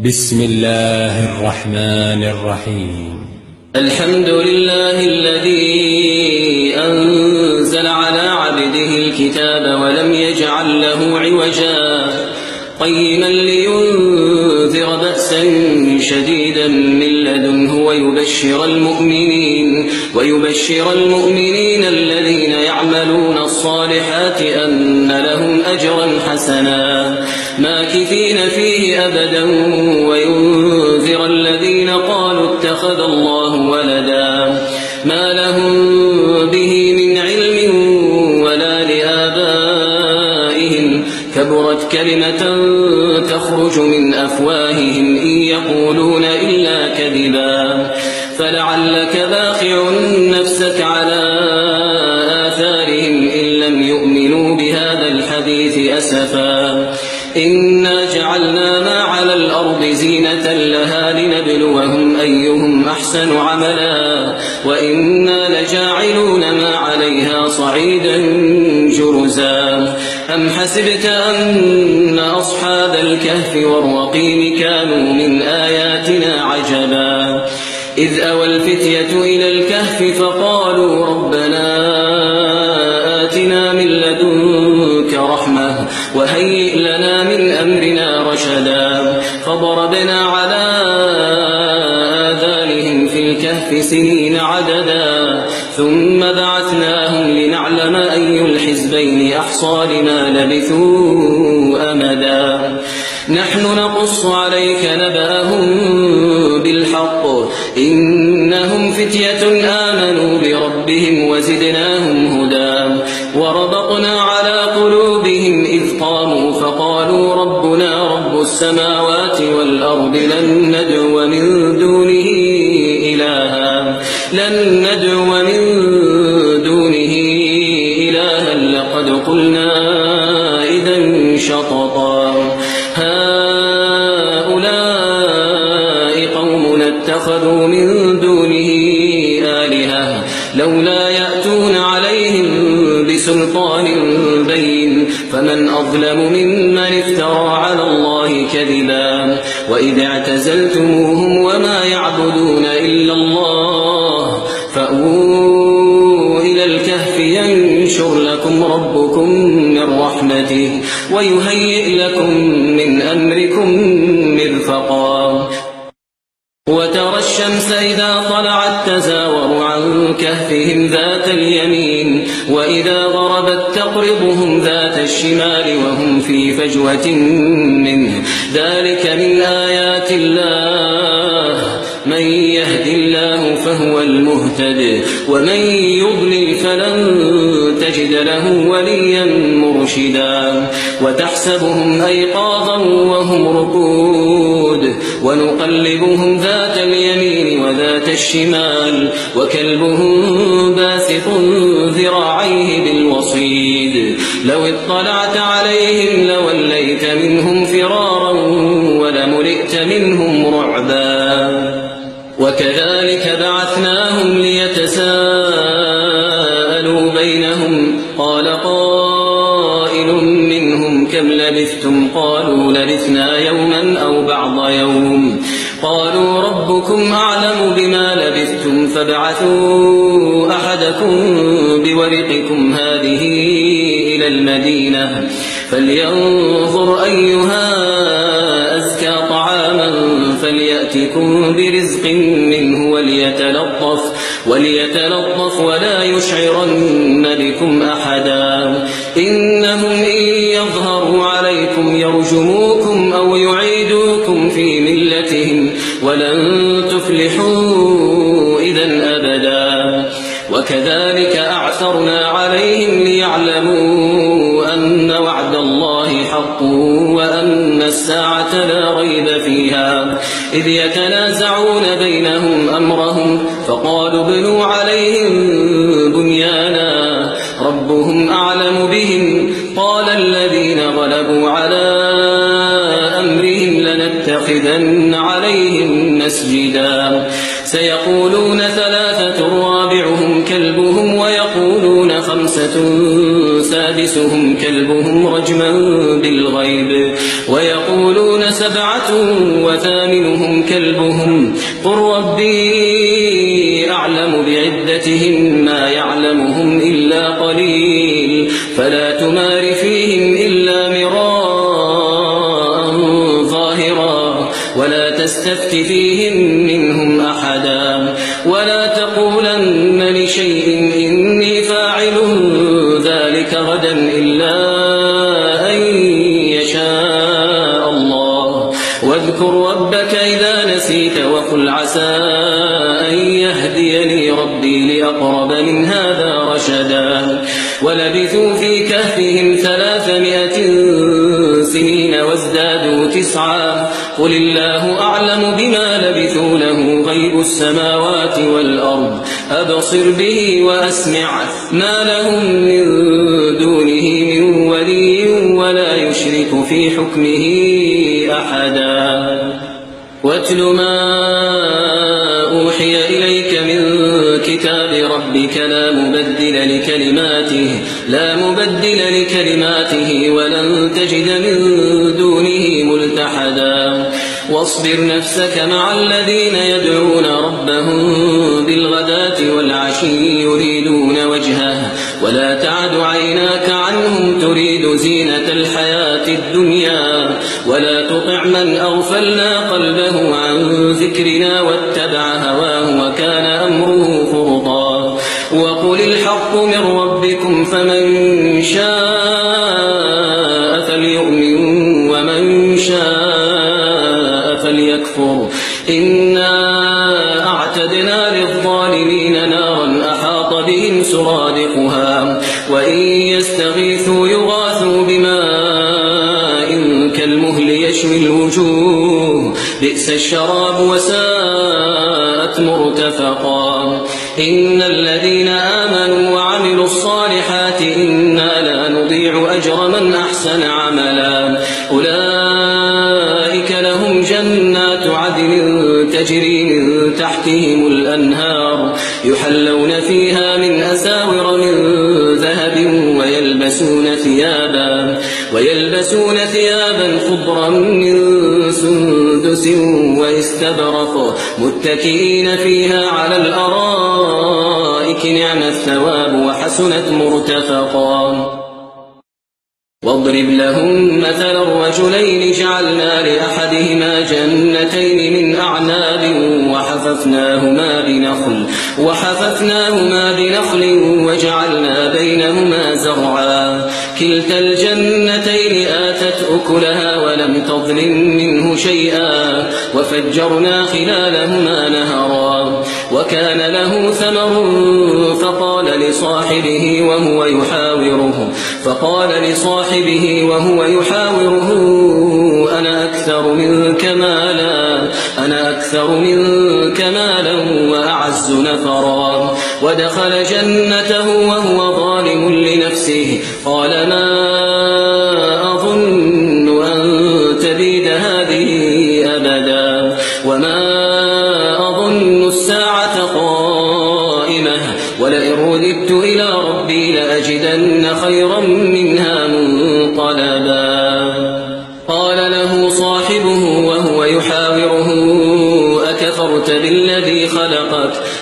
بسم الله الرحمن الرحيم. الحمد لله الذي أنزل على عبده الكتاب ولم يجعل له عوجا قيما لينذر بأسا شديدا من لدنه ويبشر المؤمنين الذين يعملون الصالحات أن لهم أجرا حسنا ماكثين فيه أبدا وينذر الذين قالوا اتخذ الله ولدا ما لهم به من علم ولا لآبائهم كبرت كلمة تخرج من أفواههم إن يقولون إلا كذبا فلعلك باخع نفسك على آثارهم إن لم يؤمنوا بهذا الحديث أسفا إنا جعلنا ما على الأرض زينة لها لنبلوهم أيهم أحسن عملا وإنا لجاعلون ما عليها صعيدا جرزا أم حسبت أن أصحاب الكهف والرقيم كانوا من آياتنا عجبا إذ أوى الفتية إلى الكهف فقالوا ربنا آتنا من لدنك رحمة وهيئ لنا من أمرنا رشدا فضربنا على آذانهم في الكهف سنين عددا ثم بعثناهم لنعلم أي الحزبين أحصى لما لبثوا أمدا نحن نقص عليك نبأهم بالحق إنهم فتية آمنوا بربهم وزدناهم هدى وربطنا على قلوبهم إذ قاموا فقالوا ربنا رب السماوات والأرض لن ندعو من دونه إلها لقد قلنا إذا شططا هؤلاء قومنا اتخذوا من دونه آلهة لولا يأتون عليهم بسلطان بين فمن أظلم ممن افترى على الله كذبا وإذ اعتزلتموهم وما يعبدون إلا الله فأووا إلى الكهف ينشر لكم ربكم من رحمته ويهيئ لكم من أمركم مرفقا وترى الشمس إذا طلعت تزاور عن كهفهم ذات اليمين وإذا غربت تقرضهم ذات الشمال وهم في فجوة منه ذلك من آيات الله من يهد الله فهو المهتد ومن يضلل فلن تجد له وليا مرشدا وتحسبهم أيقاظا وهم رقود ونقلبهم ذات اليمين وذات الشمال وكلبهم باسط ذراعيه بالوصيد لو اطلعت عليهم لوليت منهم فرارا ولملئت منهم رعبا وكذلك بعثناهم ليتساءلوا بينهم قال قائل منهم كم لبثتم قالوا لبثنا يوما أو بعض يوم قالوا ربكم أعلم بما لبثتم فابعثوا أحدكم بورقكم هذه إلى المدينة فلينظر أيها أزكى طعاما فليأتكم برزق منه وليتلطف ولا يشعرن بكم أحدا إنهم إن يظهروا عليكم يرجموكم أو يعيدوكم في ملتهم ولن تفلحوا إذا أبدا وكذلك أعثرنا عليهم ليعلموا أن وعد الله حق وأن الساعة لا ريب فيها إذ يتنازعون بينهم أمرهم فقالوا ابنوا عليهم بنيانا ربهم أعلم بهم قال الذين غلبوا على أمرهم لنتخذن عليهم مسجدا سيقولون ثلاثة رابعهم كلبهم ويقولون خمسة سادسهم كلبهم رجما بالغيب ويقولون سبعة وثامنهم كلبهم قل ربي أعلم بعدتهم ما يعلمهم إلا قليل فلا تمار فيهم إلا مراء ظاهرا ولا تستفت فيهم منهم أحدا ولا تقولن لشيء إني فاعل ذلك غدا إلا أن يشاء الله واذكر ربك إذا نسيت وقل عسى أن يهديني ربي لأقرب من هذا رشدا ولبثوا في كهفهم 300 سنين وازدادوا 9 قل الله أعلم بما لبثوا له غيب السماوات والأرض أبصر به وأسمع ما لهم من دونه من ولي ولا يشرك في حكمه أحدا واتل ما أوحي إليك من كتاب ربك لا مبدل لكلماته ولن تجد من دونه ملتحدا واصبر نفسك مع الذين يدعون ربهم بالغداة والعشي يريدون وجهه ولا تعد عيناك عنهم تريد زينة الحياة الدنيا ولا تطع من أغفلنا قلبه عن ذكرنا واتبع هواه وكان أمره فرطا وقل الحق من ربكم فمن شاء فليؤمن ومن شاء فليكفر إنا أعتدنا للظالمين نارا أحاط بهم سرادقها وإن يستغيثوا يغاثوا بماء كالمهل يشوي الوجوه بئس الشراب وساءت مرتفقا إن الذين آمنوا وعملوا الصالحات إنا لا نضيع أجر من أحسن عملا أولئك لهم جنات عدن تجري من تحتهم الأنهار يحلون فيها من أساور من ذهب ويلبسون ثيابا خضرا من سندس واستبرق متكئين فيها على الأرائك نعم الثواب وحسنت مرتفقا واضرب لهم مثلا الرجلين جعلنا لأحدهما جنتين من أعناب وحففناهما بنخل وجعلنا بينهما زرعا كلتا الجنتين آتت أكلها ولم تظلم منه شيئا وفجرنا خلالهما نهرا وكان له ثمر فقال لصاحبه وهو يحاوره أنا أكثر منك مالا وأعز نفرا ودخل جنته وهو ظالم لنفسه قال ما أظن أن تبيد هذه أبدا وما أظن الساعة قائمة ولئن رددت إلى ربي لأجدن خيرا منها منقلبا قال له صاحبه وهو يحاوره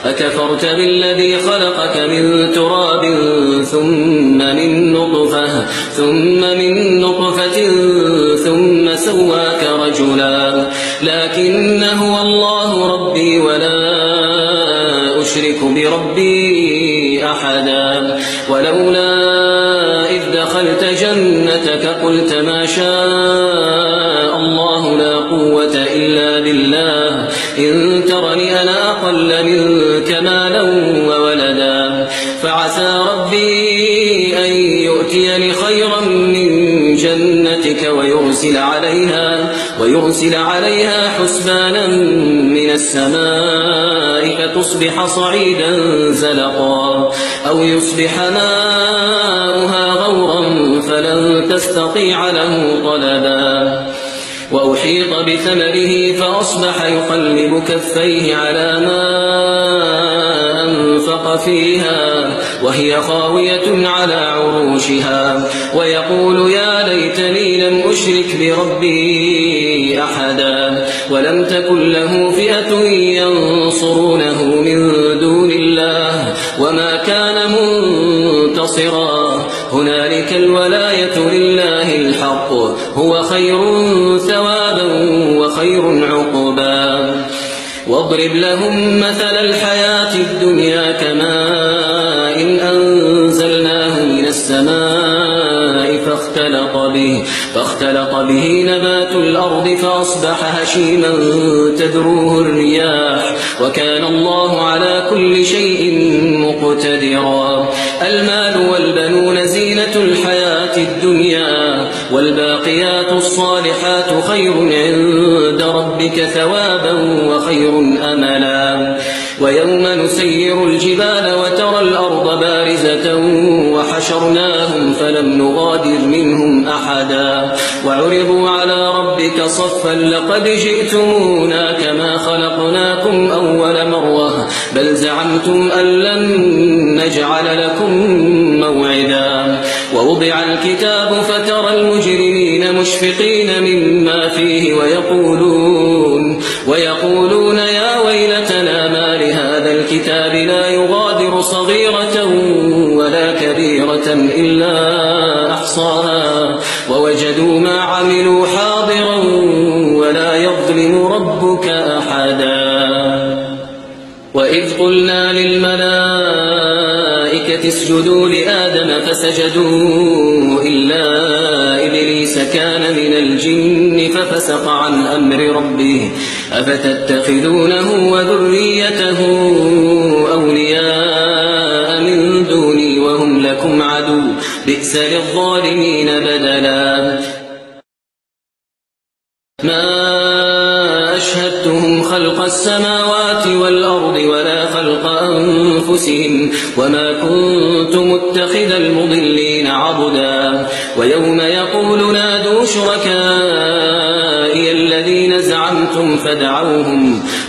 أكفرت بالذي خلقك من تراب ثم من نطفة ثم سواك رجلا لكن هو الله ربي ولا أشرك بربي أحدا ولولا إذ دخلت جنتك قلت ما شاء الله لا قوة إلا بالله إن ترني أنا أقل منك مالا وولدا فعسى ربي أن يؤتيني خيرا من جنتك ويرسل عليها حسبانا من السماء فتصبح صعيدا زلقا أو يصبح ماؤها غورا فلن تستطيع له طلبا وأحيط بثمره فأصبح يقلب كفيه على ما أنفق فيها وهي خاوية على عروشها ويقول يا ليتني لم أشرك بربي أحدا ولم تكن له فئة ينصرونه من دون الله وما كان منتصرا هنالك الولاية لله الحق هو خير ثوابا وخير عقبا واضرب لهم مثل الحياة الدنيا كماء إن أنزلناه من السماء فاختلط به نبات الأرض فأصبح هشيما تذروه الرياح وكان الله على كل شيء مقتدرا المال والبنون زينة الحياة الدنيا والباقيات الصالحات خير عند ربك ثوابا وخير أملا ويوم نسير الجبال وترى الأرض بارزة وحشرناهم فلم نغادر منهم أحدا وعرضوا على ربك صفا لقد جئتمونا كما خلقناكم أول مرة بل زعمتم أن لن نجعل لكم موعدا ووضع الكتاب فترى المجرمين مشفقين مما فيه ويقولون يا ويلتنا ما لهذا الكتاب لا يغادر صغيرة ولا كبيرة إلا أحصاها ووجدوا ما عملوا حاضرا ولا يظلم ربك أحدا وإذ قلنا للملائكة اسجدوا لآدم فسجدوا إلا إبليس كان من الجن ففسق عن أمر ربه أفتتخذونه وذريته أولياء من دوني وهم لكم عدو بئس للظالمين بدلا ما أشهدتهم خلق السماوات والأرض ولا خلق أنفسهم وما كنت متخذ المضلين عضدا ويوم يقول نادوا شركائي الذين زعمتم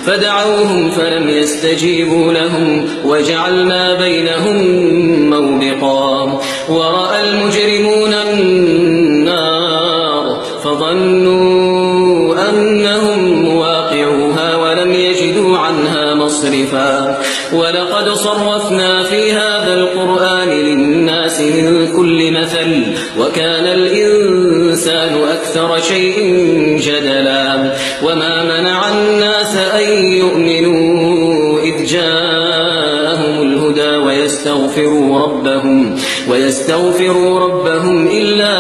فدعوهم فلم يستجيبوا لهم وجعلنا بينهم موبقا ورأى المجرمون النار فظنوا أنهم واقعوها ولم يجدوا عنها مصرفا ولقد صرفنا في هذا القرآن للناس من كل مثل وكان الإنسان أكثر شيء جدلا وما منع الناس أن يؤمنوا إذ جاءهم الهدى ويستغفروا ربهم إلا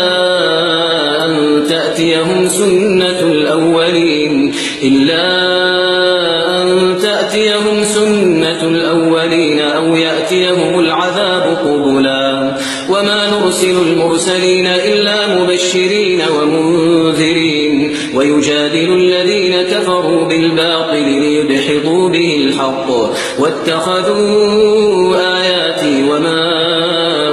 أن تأتيهم سنة الأولين أو يأتيهم العذاب قبلا وما نرسل المرسلين إلا مبشرين ومنذرين ويجادل الذين كفروا بالباطل ليدحضوا به الحق واتخذوا آياتي وما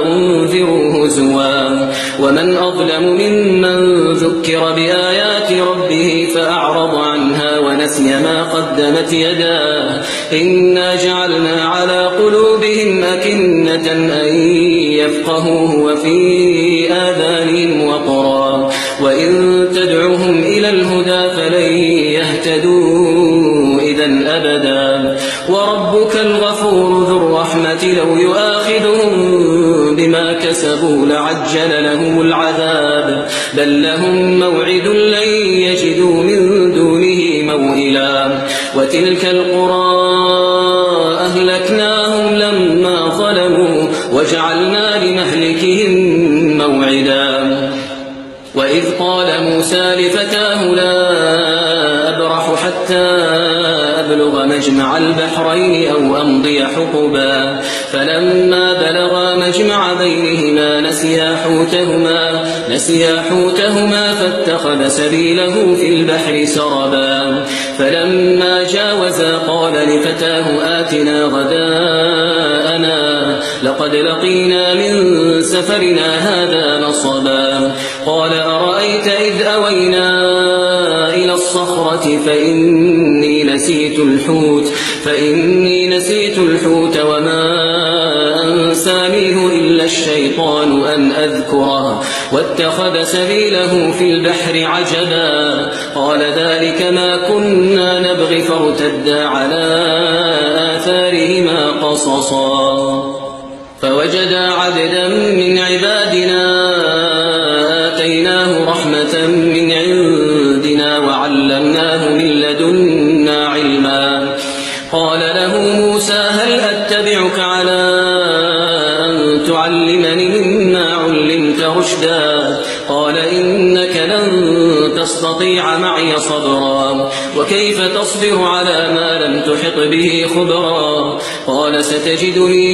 أنذروا هزوا ومن أظلم ممن ذكر بآيات ربه فأعرض عنها ونسي ما قدمت يداه إنا جعلنا على قلوبهم أكنة أن يفقهوه وفي آذانهم وقرا وإن تدعهم إلى الهدى فلن يهتدوا إذا أبدا وربك الغفور ذو الرحمة لو يؤاخذهم بما كسبوا لعجل لهم العذاب بل لهم موعد لن يجدوا من دونه موئلا وتلك القرى أهلكناهم لما ظلموا وجعلنا لمهلكهم موعدا وإذ قال موسى لفتاه لا أبرح حتى أبلغ مجمع البحرين أو أمضي حقبا فلما بلغا مجمع بينهما نسيا حوتهما فاتخذ سبيله في البحر سربا فلما جاوزا قال لفتاه آتنا غداءنا لقد لقينا من سفرنا هذا نصبا قال أرأيت إذ أوينا الصخرة فإني نسيت الحوت وما أنسانيه إلا الشيطان أن أذكره واتخذ سبيله في البحر عجبا قال ذلك ما كنا نبغي فارتدا على آثارهما قصصا فوجدا عبدا من عبادنا آتيناه رحمة من عندنا وعلمناه من لدنا علما قال له موسى هل أتبعك على أن تعلمني مما علمت رشدا قال إنك لن تستطيع معي صبرا وكيف تصبر على ما لم تحط به خبرا قال ستجدني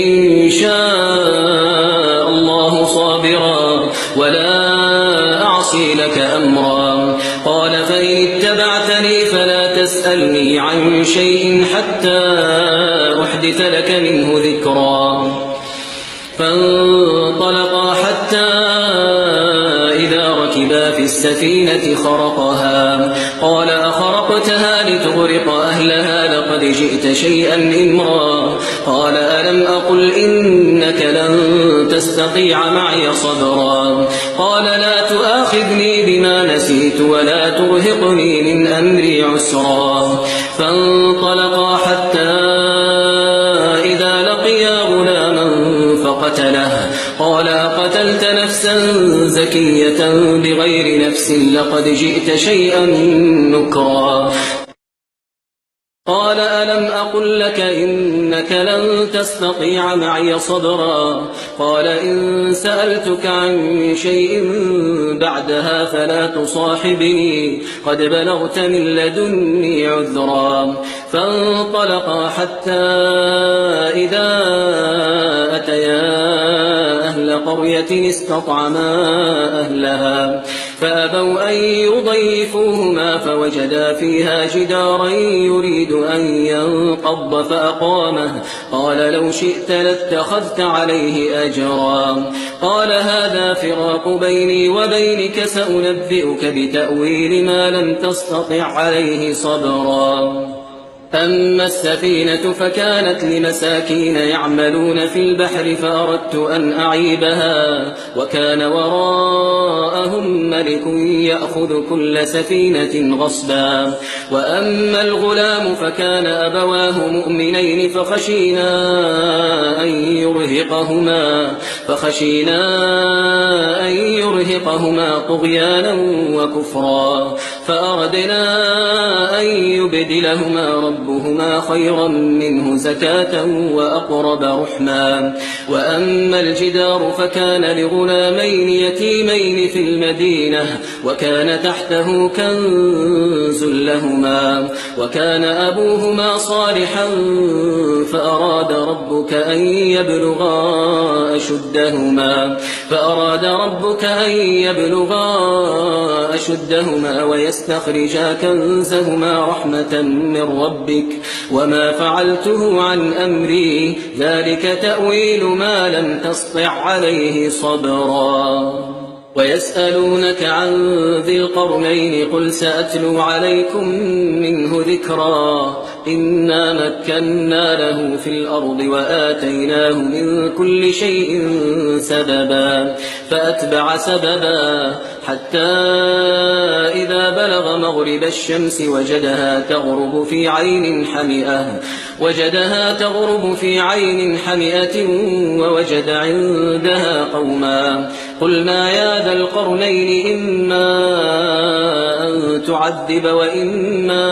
إن شاء الله صابرا ولا أعصي لك أمرا قال فإن اتبعتني فلا تسألني عن شيء حتى أحدث لك منه ذكرا فانطلقا حتى إذا ركبا في السفينة خرقها قال أخرقتها لتغرق أهلها لقد جئت شيئا إمرا قال ألم أقل إنك لن تستطيع معي صبرا قال لا تؤاخذني بما نسيت ولا ترهقني من أمري عسرا فانطلقا حتى إذا لقيا غلاما فقتله قال أقتلت نفسا زكية بغير نفس لقد جئت شيئا نكرا قال ألم أقل لك إنك لن تستطيع معي صبرا قال إن سألتك عن شيء بعدها فلا تصاحبني قد بلغت من لدني عذرا فانطلقا حتى إذا أتيا أهل قرية استطعما أهلها فأبوا أن يضيفوهما فوجدا فيها جدارا يريد أن ينقض فأقامه قال لو شئت لاتخذت عليه أجرا قال هذا فراق بيني وبينك سأنبئك بتأويل ما لم تستطع عليه صبرا أما السفينة فكانت لمساكين يعملون في البحر فأردت أن أعيبها وكان وراءهم ملك يأخذ كل سفينة غصبا وأما الغلام فكان أبواه مؤمنين فخشينا أن يرهقهما طغيانا وكفرا فأردنا أن يبدلهما ربهما خيرا منه زكاة وأقرب رحما وأما الجدار فكان لغلامين يتيمين في المدينة وكان تحته كنز لهما وكان أبوهما صالحا فأراد ربك أن يبلغا أشدهما ويستخرجا كنزهما رحمة من ربك وما فعلته عن أمري ذلك تأويل ما لم تسطع عليه صبرا ويسألونك عن ذي القرنين قل سأتلو عليكم منه ذكرا إنا مكنا له في الأرض وآتيناه من كل شيء سببا فأتبع سببا حتى إذا بلغ مغرب الشمس وجدها تغرب في عين حمئة ووجد عندها قوما قلنا يا ذا القرنين إما أن تعذب وإما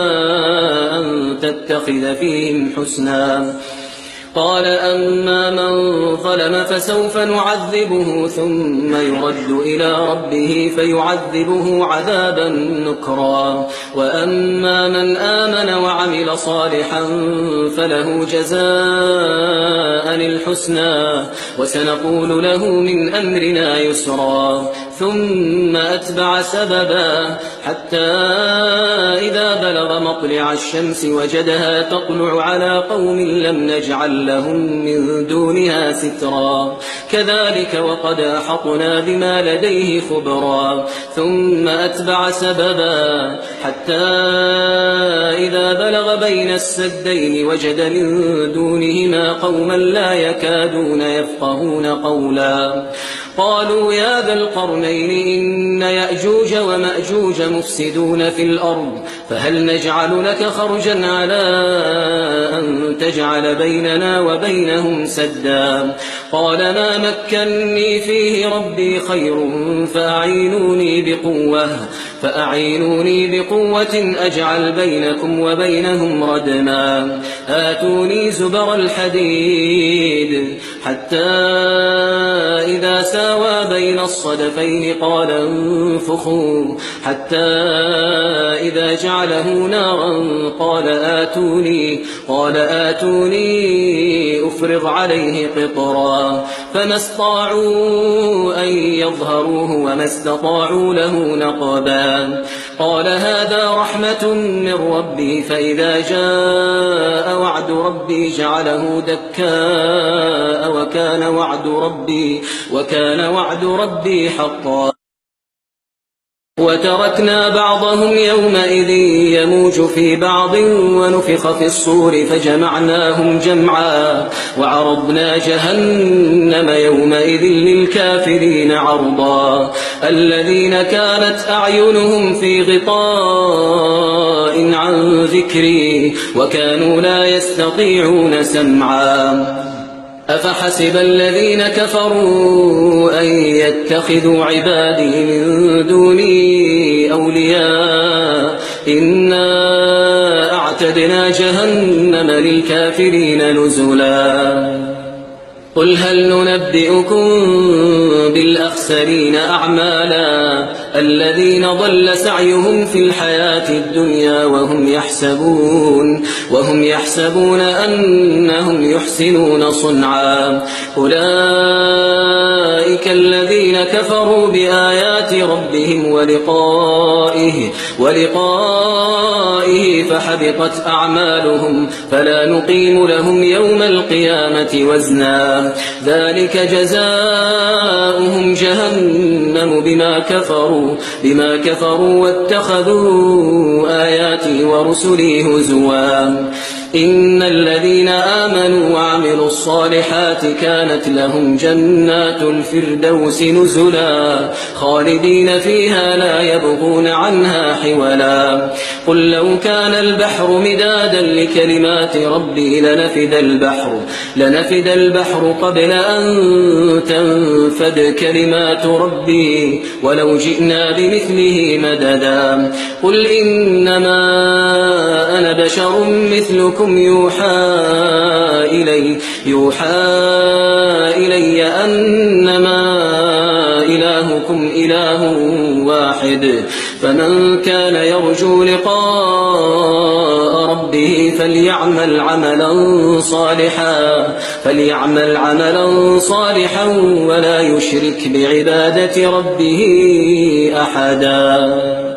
أن تتخذ فيهم حسنا قال أما من ظلم فسوف نعذبه ثم يرد إلى ربه فيعذبه عذابا نكرا وأما من آمن وعمل صالحا فله جزاء الحسنى وسنقول له من أمرنا يسرا ثم أتبع سببا حتى إذا بلغ مطلع الشمس وجدها تطلع على قوم لم نجعل لهم من دونها سترا كذلك وقد أحطنا بما لديه خبرا ثم أتبع سببا حتى إذا بلغ بين السدين وجد من دونهما قوما لا يكادون يفقهون قولا قالوا يا ذا القرنين إن يأجوج ومأجوج مفسدون في الأرض فهل نجعل لك خرجا على أن تجعل بيننا وبينهم سدا قال ما مكني فيه ربي خير فأعينوني بقوة أجعل بينكم وبينهم ردما آتوني زبر الحديد حتى إذا ساوى بين الصدفين قال انفخوا حتى إذا جعله نارا قال آتوني أفرغ عليه قطرا فما استطاعوا أن يظهروه وما استطاعوا له نقبا قال هذا رحمة من ربي فإذا جاء وعد ربي جعله دكاء وكان وعد ربي حقا وتركنا بعضهم يومئذ يموج في بعض ونفخ في الصور فجمعناهم جمعا وعرضنا جهنم يومئذ للكافرين عرضا الذين كانت أعينهم في غطاء عن ذكري وكانوا لا يستطيعون سمعا أفحسب الذين كفروا أن يتخذوا عبادي من دوني أولياء إنا أعتدنا جهنم للكافرين نزلا قل هل ننبئكم بالأخسرين أعمالا الذين ضل سعيهم في الحياة الدنيا وهم يحسبون أنهم يحسنون صنعا أولئك الذين كفروا بآيات ربهم ولقائه فحبطت أعمالهم فلا نقيم لهم يوم القيامة وزنا ذلك جزاؤهم جهنم بما كفروا واتخذوا آياتي ورسلي هزوا إن الذين آمنوا وعملوا الصالحات كانت لهم جنات الفردوس نزلا خالدين فيها لا يبغون عنها حولا قل لو كان البحر مدادا لكلمات ربي لنفد البحر قبل أن تنفد كلمات ربي ولو جئنا بمثله مددا قل إنما أنا بشر مثلكم يوحى إلي أنما إلهكم إله واحد فمن كان يرجو لقاء ربه فليعمل عملا صالحا ولا يشرك بعبادة ربه أحدا